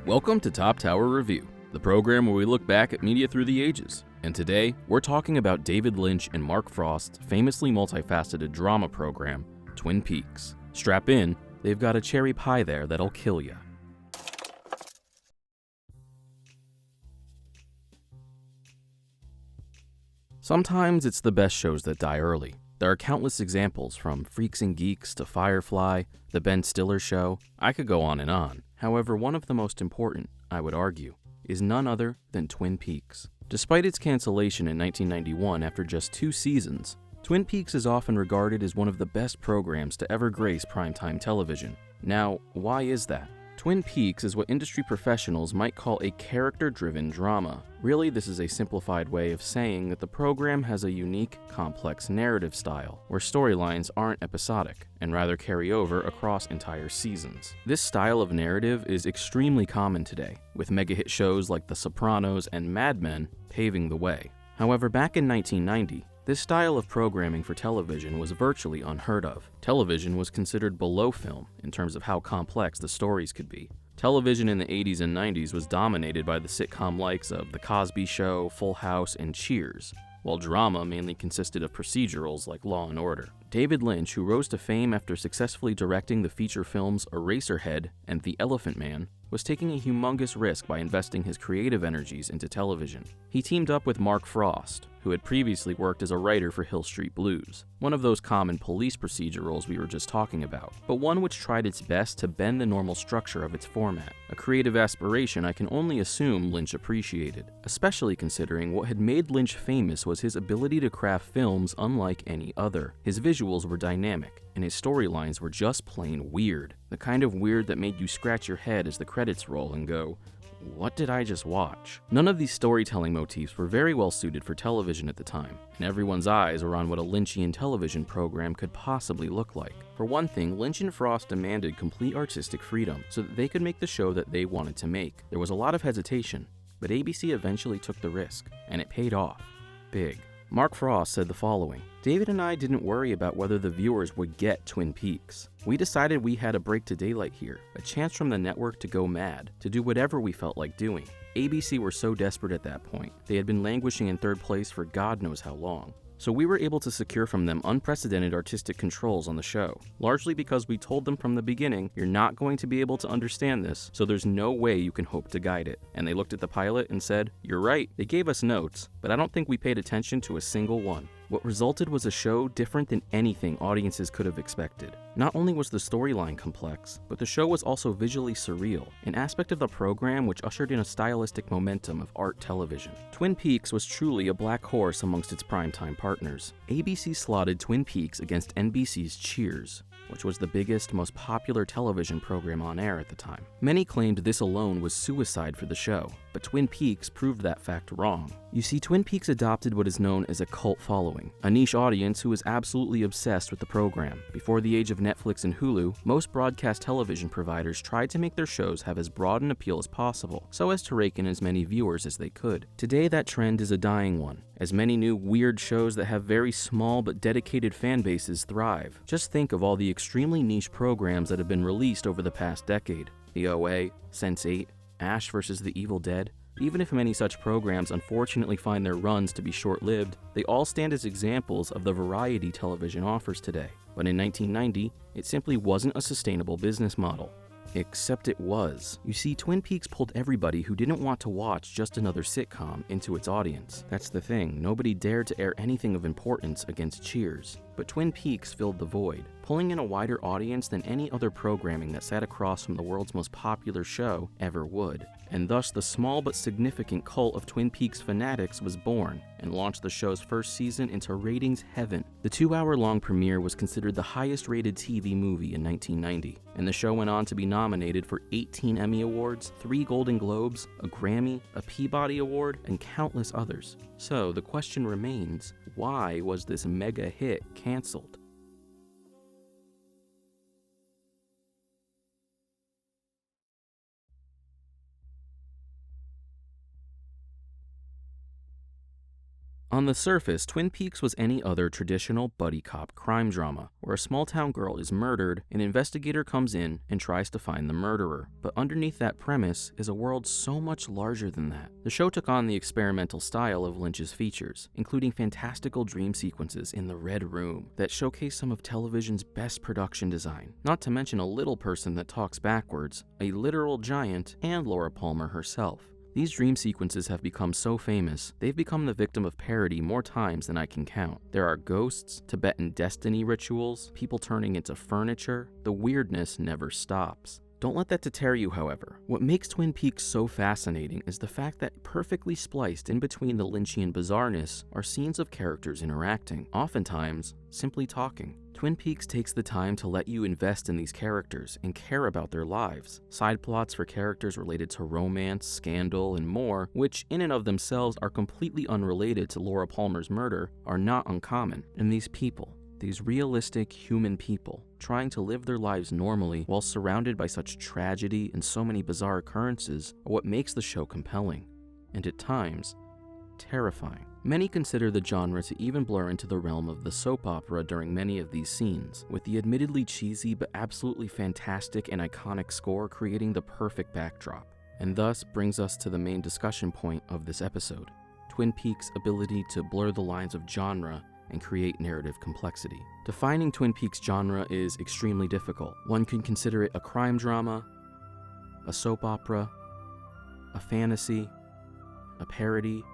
Welcome to Top Tower Review, the program where we look back at media through the ages. And today, we're talking about David Lynch and Mark Frost's famously multifaceted drama program, Twin Peaks. Strap in, they've got a cherry pie there that'll kill ya. Sometimes it's the best shows that die early. There are countless examples, from Freaks and Geeks to Firefly, The Ben Stiller Show. I could go on and on. However, one of the most important, I would argue, is none other than Twin Peaks. Despite its cancellation in 1991 after just 2 seasons, Twin Peaks is often regarded as one of the best programs to ever grace primetime television. Now, why is that? Twin Peaks is what industry professionals might call a character-driven drama. Really, this is a simplified way of saying that the program has a unique, complex narrative style, where storylines aren't episodic, and rather carry over across entire seasons. This style of narrative is extremely common today, with mega-hit shows like The Sopranos and Mad Men paving the way. However, back in 1990, this style of programming for television was virtually unheard of. Television was considered below film in terms of how complex the stories could be. Television in the 80s and 90s was dominated by the sitcom likes of The Cosby Show, Full House, and Cheers, while drama mainly consisted of procedurals like Law and Order. David Lynch, who rose to fame after successfully directing the feature films Eraserhead and The Elephant Man, was taking a humongous risk by investing his creative energies into television. He teamed up with Mark Frost, who had previously worked as a writer for Hill Street Blues, one of those common police procedurals we were just talking about, but one which tried its best to bend the normal structure of its format, a creative aspiration I can only assume Lynch appreciated, especially considering what had made Lynch famous was his ability to craft films unlike any other. His visuals were dynamic, and his storylines were just plain weird, the kind of weird that made you scratch your head as the credits roll and go, what did I just watch? None of these storytelling motifs were very well suited for television at the time, and everyone's eyes were on what a Lynchian television program could possibly look like. For one thing, Lynch and Frost demanded complete artistic freedom so that they could make the show that they wanted to make. There was a lot of hesitation, but ABC eventually took the risk, and it paid off. Big. Mark Frost said the following: "David and I didn't worry about whether the viewers would get Twin Peaks. We decided we had a break to daylight here, a chance from the network to go mad, to do whatever we felt like doing. ABC were so desperate at that point. They had been languishing in third place for God knows how long. So we were able to secure from them unprecedented artistic controls on the show, largely because we told them from the beginning, you're not going to be able to understand this, so there's no way you can hope to guide it. And they looked at the pilot and said, you're right. They gave us notes, but I don't think we paid attention to a single one. What resulted was a show different than anything audiences could have expected. Not only was the storyline complex, but the show was also visually surreal, an aspect of the program which ushered in a stylistic momentum of art television. Twin Peaks was truly a black horse amongst its primetime partners. ABC slotted Twin Peaks against NBC's Cheers, which was the biggest, most popular television program on air at the time. Many claimed this alone was suicide for the show, but Twin Peaks proved that fact wrong. You see, Twin Peaks adopted what is known as a cult following, a niche audience who is absolutely obsessed with the program. Before the age of Netflix and Hulu, most broadcast television providers tried to make their shows have as broad an appeal as possible, so as to rake in as many viewers as they could. Today, that trend is a dying one, as many new weird shows that have very small but dedicated fan bases thrive. Just think of all the extremely niche programs that have been released over the past decade. The OA, Sense8, Ash vs. the Evil Dead. Even if many such programs unfortunately find their runs to be short-lived, they all stand as examples of the variety television offers today. But in 1990, it simply wasn't a sustainable business model. Except it was. You see, Twin Peaks pulled everybody who didn't want to watch just another sitcom into its audience. That's the thing, nobody dared to air anything of importance against Cheers. But Twin Peaks filled the void, pulling in a wider audience than any other programming that sat across from the world's most popular show ever would. And thus the small but significant cult of Twin Peaks fanatics was born, and launched the show's first season into ratings heaven. The 2-hour-long premiere was considered the highest-rated TV movie in 1990, and the show went on to be nominated for 18 Emmy Awards, 3 Golden Globes, a Grammy, a Peabody Award, and countless others. So the question remains, why was this mega hit canceled? On the surface, Twin Peaks was any other traditional buddy cop crime drama, where a small-town girl is murdered, an investigator comes in and tries to find the murderer. But underneath that premise is a world so much larger than that. The show took on the experimental style of Lynch's features, including fantastical dream sequences in the Red Room that showcase some of television's best production design, not to mention a little person that talks backwards, a literal giant, and Laura Palmer herself. These dream sequences have become so famous, they've become the victim of parody more times than I can count. There are ghosts, Tibetan destiny rituals, people turning into furniture. The weirdness never stops. Don't let that deter you, however. What makes Twin Peaks so fascinating is the fact that perfectly spliced in between the Lynchian bizarreness are scenes of characters interacting, oftentimes simply talking. Twin Peaks takes the time to let you invest in these characters and care about their lives. Side plots for characters related to romance, scandal, and more, which in and of themselves are completely unrelated to Laura Palmer's murder, are not uncommon. And these people, these realistic human people, trying to live their lives normally while surrounded by such tragedy and so many bizarre occurrences, are what makes the show compelling, and at times, terrifying. Many consider the genre to even blur into the realm of the soap opera during many of these scenes, with the admittedly cheesy but absolutely fantastic and iconic score creating the perfect backdrop, and thus brings us to the main discussion point of this episode: Twin Peaks' ability to blur the lines of genre and create narrative complexity. Defining Twin Peaks' genre is extremely difficult. One can consider it a crime drama, a soap opera, a fantasy, a parody,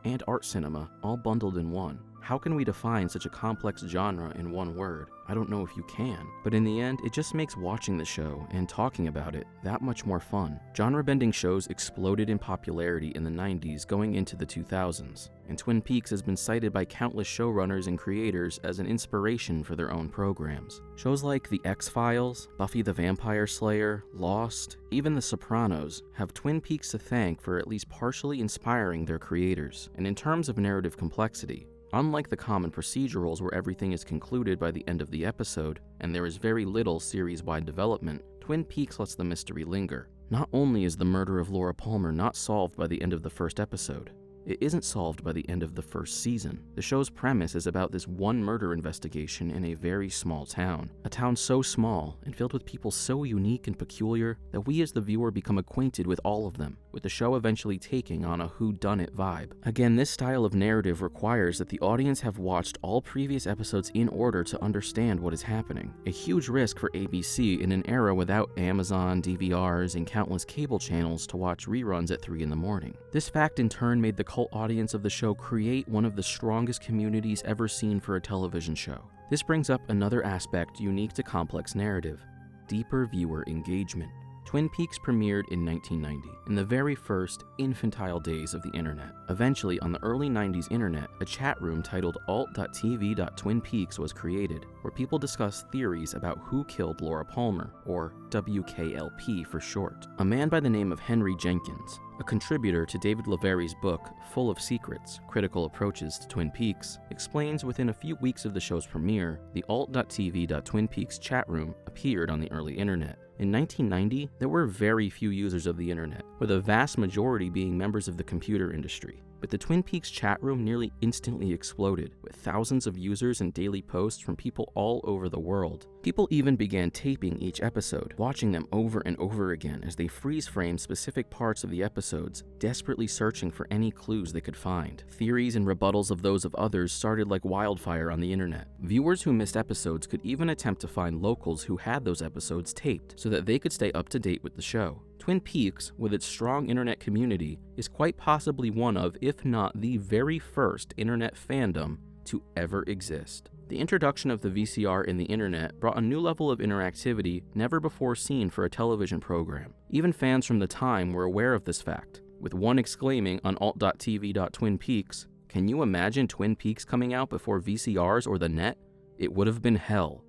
and art cinema, all bundled in one. How can we define such a complex genre in one word? I don't know if you can, but in the end, it just makes watching the show and talking about it that much more fun. Genre-bending shows exploded in popularity in the 90s going into the 2000s, and Twin Peaks has been cited by countless showrunners and creators as an inspiration for their own programs. Shows like The X-Files, Buffy the Vampire Slayer, Lost, even The Sopranos have Twin Peaks to thank for at least partially inspiring their creators. And in terms of narrative complexity, unlike the common procedurals where everything is concluded by the end of the episode, and there is very little series-wide development, Twin Peaks lets the mystery linger. Not only is the murder of Laura Palmer not solved by the end of the first episode, it isn't solved by the end of the first season. The show's premise is about this one murder investigation in a very small town. A town so small and filled with people so unique and peculiar that we as the viewer become acquainted with all of them, with the show eventually taking on a whodunit vibe. Again, this style of narrative requires that the audience have watched all previous episodes in order to understand what is happening. A huge risk for ABC in an era without Amazon, DVRs, and countless cable channels to watch reruns at 3 in the morning. This fact in turn made the cult audience of the show create one of the strongest communities ever seen for a television show. This brings up another aspect unique to complex narrative: deeper viewer engagement. Twin Peaks premiered in 1990, in the very first infantile days of the internet. Eventually, on the early 90s internet, a chat room titled alt.tv.twinpeaks was created, where people discussed theories about who killed Laura Palmer, or WKLP for short. A man by the name of Henry Jenkins, a contributor to David Levery's book, Full of Secrets: Critical Approaches to Twin Peaks, explains within a few weeks of the show's premiere, the alt.tv.twinpeaks chat room appeared on the early internet. In 1990, there were very few users of the internet, with a vast majority being members of the computer industry. But the Twin Peaks chat room nearly instantly exploded, with thousands of users and daily posts from people all over the world. People even began taping each episode, watching them over and over again as they freeze-framed specific parts of the episodes, desperately searching for any clues they could find. Theories and rebuttals of those of others started like wildfire on the internet. Viewers who missed episodes could even attempt to find locals who had those episodes taped, so that they could stay up to date with the show. Twin Peaks, with its strong internet community, is quite possibly one of, if not the very first internet fandom to ever exist. The introduction of the VCR in the internet brought a new level of interactivity never before seen for a television program. Even fans from the time were aware of this fact, with one exclaiming on alt.tv.twinpeaks, "Can you imagine Twin Peaks coming out before VCRs or the net? It would have been hell."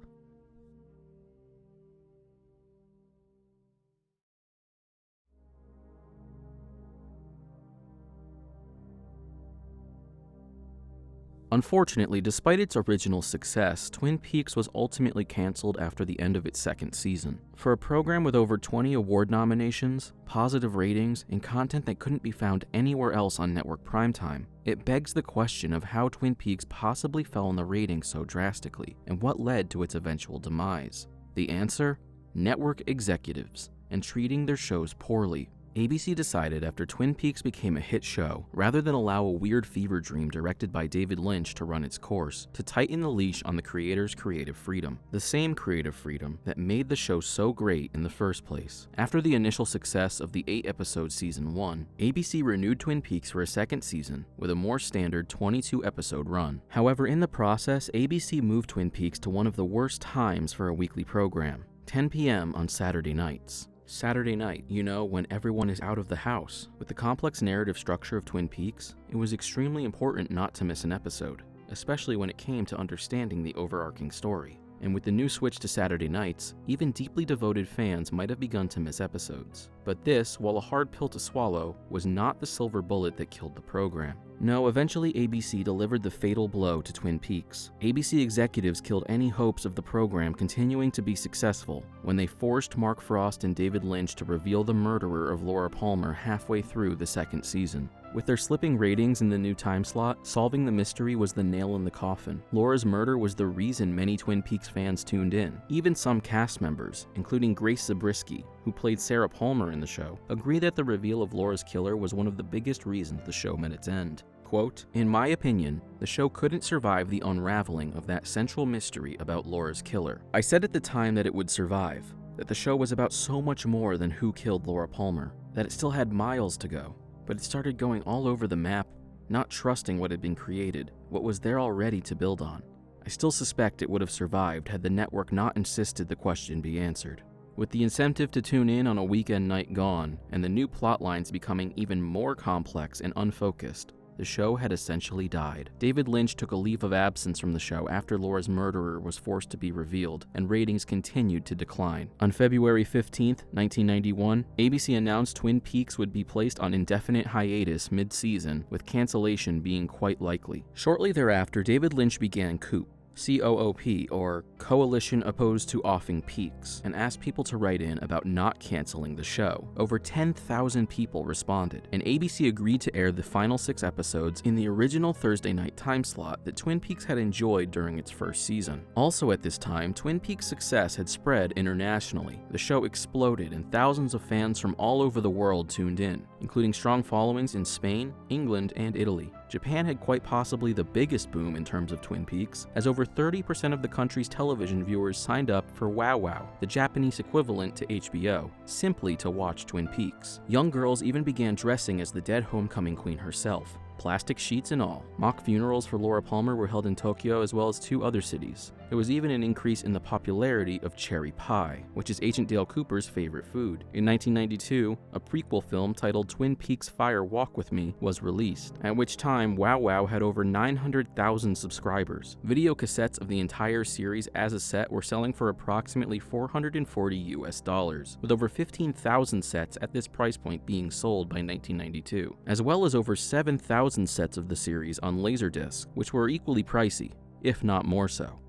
Unfortunately, despite its original success, Twin Peaks was ultimately canceled after the end of its second season. For a program with over 20 award nominations, positive ratings, and content that couldn't be found anywhere else on network primetime, it begs the question of how Twin Peaks possibly fell in the ratings so drastically, and what led to its eventual demise. The answer? Network executives, and treating their shows poorly. ABC decided after Twin Peaks became a hit show, rather than allow a weird fever dream directed by David Lynch to run its course, to tighten the leash on the creator's creative freedom. The same creative freedom that made the show so great in the first place. After the initial success of the 8-episode season 1, ABC renewed Twin Peaks for a second season with a more standard 22-episode run. However, in the process, ABC moved Twin Peaks to one of the worst times for a weekly program, 10 p.m. on Saturday nights. Saturday night, when everyone is out of the house. With the complex narrative structure of Twin Peaks, it was extremely important not to miss an episode, especially when it came to understanding the overarching story. And with the new switch to Saturday nights, even deeply devoted fans might have begun to miss episodes. But this, while a hard pill to swallow, was not the silver bullet that killed the program. No, eventually ABC delivered the fatal blow to Twin Peaks. ABC executives killed any hopes of the program continuing to be successful when they forced Mark Frost and David Lynch to reveal the murderer of Laura Palmer halfway through the second season. With their slipping ratings in the new time slot, solving the mystery was the nail in the coffin. Laura's murder was the reason many Twin Peaks fans tuned in. Even some cast members, including Grace Zabriskie, who played Sarah Palmer in the show, agree that the reveal of Laura's killer was one of the biggest reasons the show met its end. Quote, "In my opinion, the show couldn't survive the unraveling of that central mystery about Laura's killer. I said at the time that it would survive, that the show was about so much more than who killed Laura Palmer, that it still had miles to go. But it started going all over the map, not trusting what had been created, what was there already to build on. I still suspect it would have survived had the network not insisted the question be answered." With the incentive to tune in on a weekend night gone, and the new plot lines becoming even more complex and unfocused, the show had essentially died. David Lynch took a leave of absence from the show after Laura's murderer was forced to be revealed, and ratings continued to decline. On February 15, 1991, ABC announced Twin Peaks would be placed on indefinite hiatus mid-season, with cancellation being quite likely. Shortly thereafter, David Lynch began COOP, COOP, or Coalition Opposed to Offing Peaks, and asked people to write in about not canceling the show. Over 10,000 people responded, and ABC agreed to air the final 6 episodes in the original Thursday night time slot that Twin Peaks had enjoyed during its first season. Also at this time, Twin Peaks' success had spread internationally. The show exploded, and thousands of fans from all over the world tuned in, including strong followings in Spain, England, and Italy. Japan had quite possibly the biggest boom in terms of Twin Peaks, as over 30% of the country's television viewers signed up for WoW, the Japanese equivalent to HBO, simply to watch Twin Peaks. Young girls even began dressing as the dead homecoming queen herself, plastic sheets and all. Mock funerals for Laura Palmer were held in Tokyo as well as 2 other cities. There was even an increase in the popularity of cherry pie, which is Agent Dale Cooper's favorite food. In 1992, a prequel film titled Twin Peaks Fire Walk With Me was released, at which time WoW had over 900,000 subscribers. Video cassettes of the entire series as a set were selling for approximately $440 US, with over 15,000 sets at this price point being sold by 1992, as well as over 7,000 sets of the series on Laserdisc, which were equally pricey, if not more so.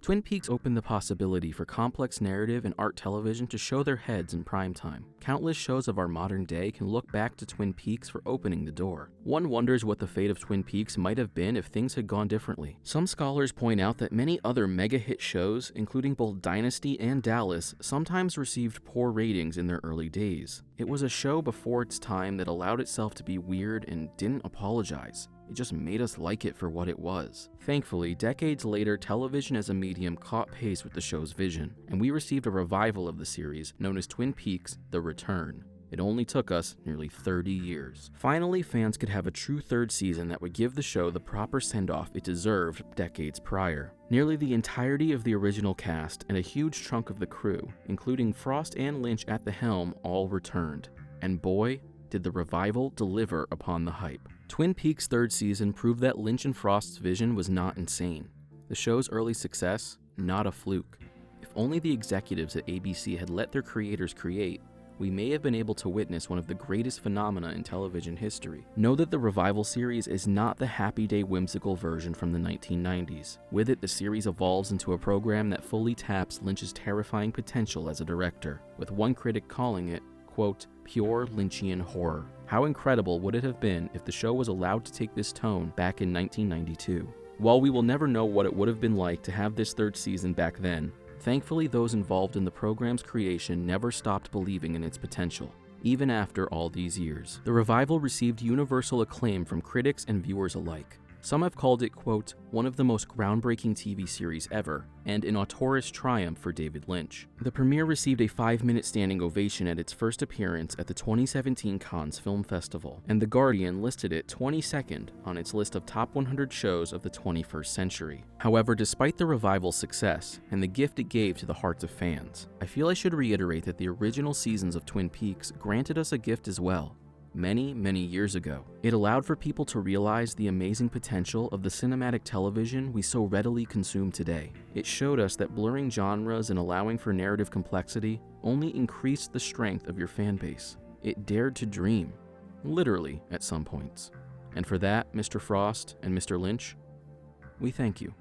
Twin Peaks opened the possibility for complex narrative and art television to show their heads in prime time. Countless shows of our modern day can look back to Twin Peaks for opening the door. One wonders what the fate of Twin Peaks might have been if things had gone differently. Some scholars point out that many other mega-hit shows, including both Dynasty and Dallas, sometimes received poor ratings in their early days. It was a show before its time that allowed itself to be weird and didn't apologize. It just made us like it for what it was. Thankfully, decades later, television as a medium caught pace with the show's vision, and we received a revival of the series known as Twin Peaks: The Return. It only took us nearly 30 years. Finally, fans could have a true third season that would give the show the proper send-off it deserved decades prior. Nearly the entirety of the original cast and a huge chunk of the crew, including Frost and Lynch at the helm, all returned. And boy, did the revival deliver upon the hype. Twin Peaks' third season proved that Lynch and Frost's vision was not insane. The show's early success, not a fluke. If only the executives at ABC had let their creators create, we may have been able to witness one of the greatest phenomena in television history. Know that the revival series is not the happy day whimsical version from the 1990s. With it, the series evolves into a program that fully taps Lynch's terrifying potential as a director, with one critic calling it, quote, pure Lynchian horror. How incredible would it have been if the show was allowed to take this tone back in 1992? While we will never know what it would have been like to have this third season back then, thankfully those involved in the program's creation never stopped believing in its potential, even after all these years. The revival received universal acclaim from critics and viewers alike. Some have called it, quote, one of the most groundbreaking TV series ever, and an auteurist triumph for David Lynch. The premiere received a 5-minute standing ovation at its first appearance at the 2017 Cannes Film Festival, and The Guardian listed it 22nd on its list of top 100 shows of the 21st century. However, despite the revival's success and the gift it gave to the hearts of fans, I feel I should reiterate that the original seasons of Twin Peaks granted us a gift as well. Many, many years ago. It allowed for people to realize the amazing potential of the cinematic television we so readily consume today. It showed us that blurring genres and allowing for narrative complexity only increased the strength of your fan base. It dared to dream, literally at some points. And for that, Mr. Frost and Mr. Lynch, we thank you.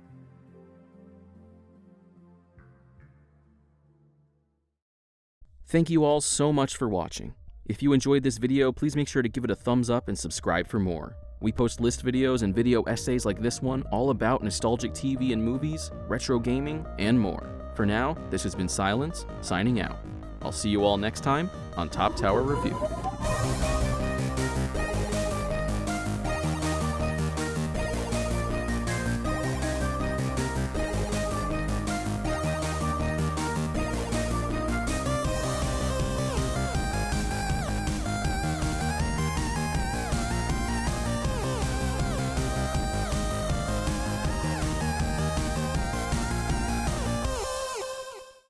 Thank you all so much for watching. If you enjoyed this video, please make sure to give it a thumbs up and subscribe for more. We post list videos and video essays like this one all about nostalgic TV and movies, retro gaming, and more. For now, this has been Silence, signing out. I'll see you all next time on Top Tower Review.